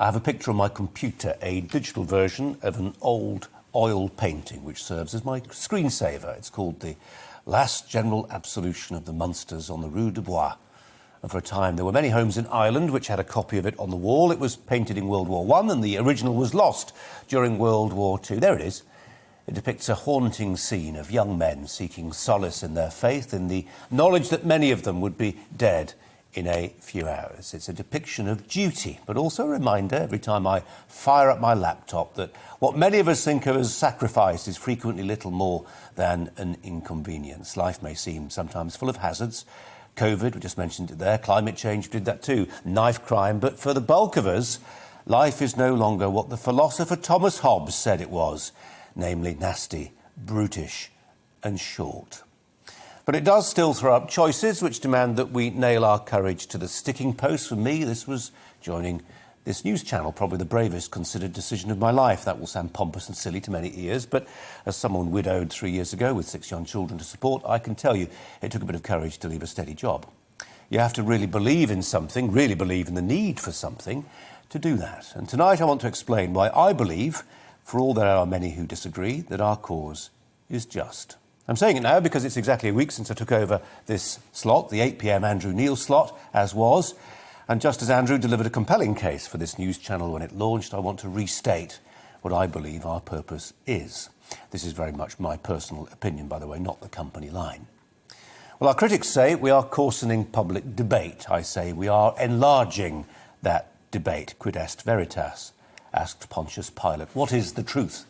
I have a picture on my computer, a digital version of an old oil painting which serves as my screensaver. It's called The Last General Absolution of the Munsters on the Rue de Bois. And for a time there were many homes in Ireland which had a copy of it on the wall. It was painted in World War I and the original was lost during World War II. There it is. It depicts a haunting scene of young men seeking solace in their faith in the knowledge that many of them would be dead in a few hours. It's a depiction of duty, but also a reminder every time I fire up my laptop that what many of us think of as sacrifice is frequently little more than an inconvenience. Life may seem sometimes full of hazards. COVID, we just mentioned it there, climate change did that too, knife crime, but for the bulk of us, life is no longer what the philosopher Thomas Hobbes said it was, namely nasty, brutish and short. But it does still throw up choices which demand that we nail our courage to the sticking post. For me, this was joining this news channel, probably the bravest considered decision of my life. That will sound pompous and silly to many ears, but as someone widowed 3 years ago with 6 young children to support, I can tell you it took a bit of courage to leave a steady job. You have to really believe in something, really believe in the need for something to do that. And tonight I want to explain why I believe, for all there are many who disagree, that our cause is just. I'm saying it now because it's exactly a week since I took over this slot, the 8 p.m. Andrew Neil slot, as was. And just as Andrew delivered a compelling case for this news channel when it launched, I want to restate what I believe our purpose is. This is very much my personal opinion, by the way, not the company line. Well, our critics say we are coarsening public debate. I say we are enlarging that debate. Quid est veritas? Asked Pontius Pilate. What is the truth?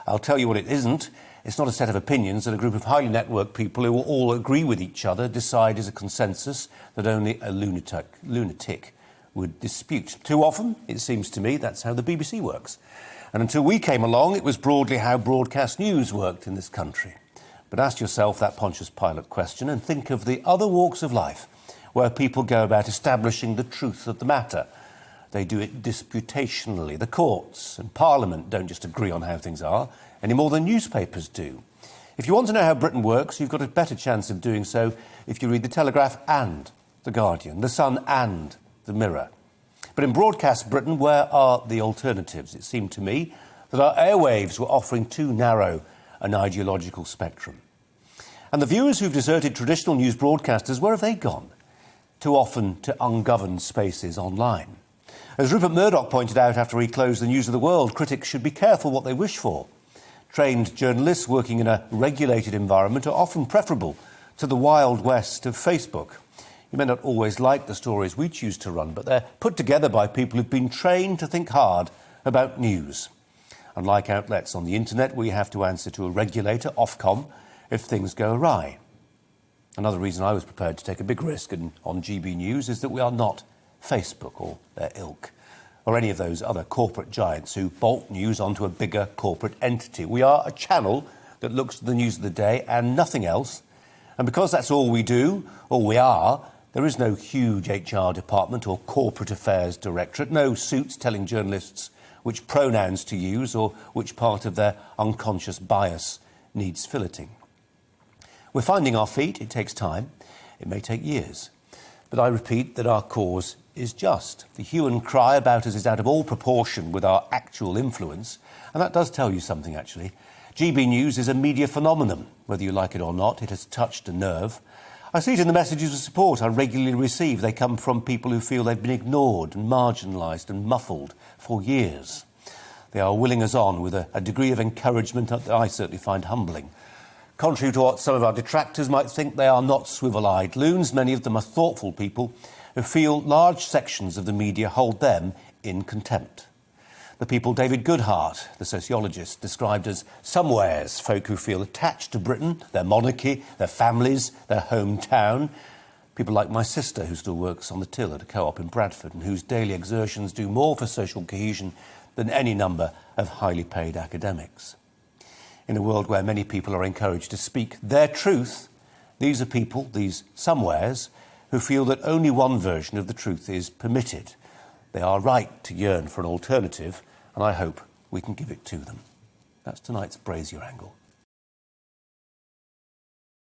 I'll tell you what it isn't. It's not a set of opinions that a group of highly networked people who will all agree with each other decide is a consensus that only a lunatic would dispute. Too often, it seems to me, that's how the BBC works. And until we came along, it was broadly how broadcast news worked in this country. But ask yourself that Pontius Pilate question and think of the other walks of life where people go about establishing the truth of the matter. They do it disputationally. The courts and Parliament don't just agree on how things are any more than newspapers do. If you want to know how Britain works, you've got a better chance of doing so if you read The Telegraph and The Guardian, The Sun and The Mirror. But in broadcast Britain, where are the alternatives? It seemed to me that our airwaves were offering too narrow an ideological spectrum. And the viewers who've deserted traditional news broadcasters, where have they gone? Too often to ungoverned spaces online. As Rupert Murdoch pointed out after he closed the News of the World, critics should be careful what they wish for. Trained journalists working in a regulated environment are often preferable to the wild west of Facebook. You may not always like the stories we choose to run, but they're put together by people who've been trained to think hard about news. Unlike outlets on the internet, we have to answer to a regulator, Ofcom, if things go awry. Another reason I was prepared to take a big risk on GBNews is that we are not Facebook or their ilk, or any of those other corporate giants who bolt news onto a bigger corporate entity. We are a channel that looks at the news of the day and nothing else. And because that's all we do, all we are, there is no huge HR department or corporate affairs directorate, no suits telling journalists which pronouns to use or which part of their unconscious bias needs filleting. We're finding our feet. It takes time. It may take years. But I repeat that our cause is just. The hue and cry about us is out of all proportion with our actual influence. And that does tell you something, actually. GB News is a media phenomenon. Whether you like it or not, it has touched a nerve. I see it in the messages of support I regularly receive. They come from people who feel they've been ignored and marginalised and muffled for years. They are willing us on with a degree of encouragement that I certainly find humbling. Contrary to what some of our detractors might think, they are not swivel-eyed loons. Many of them are thoughtful people who feel large sections of the media hold them in contempt. The people David Goodhart, the sociologist, described as somewheres, folk who feel attached to Britain, their monarchy, their families, their hometown. People like my sister, who still works on the till at a co-op in Bradford and whose daily exertions do more for social cohesion than any number of highly paid academics. In a world where many people are encouraged to speak their truth, these are people, these somewheres, who feel that only one version of the truth is permitted. They are right to yearn for an alternative, and I hope we can give it to them. That's tonight's Brazier Angle.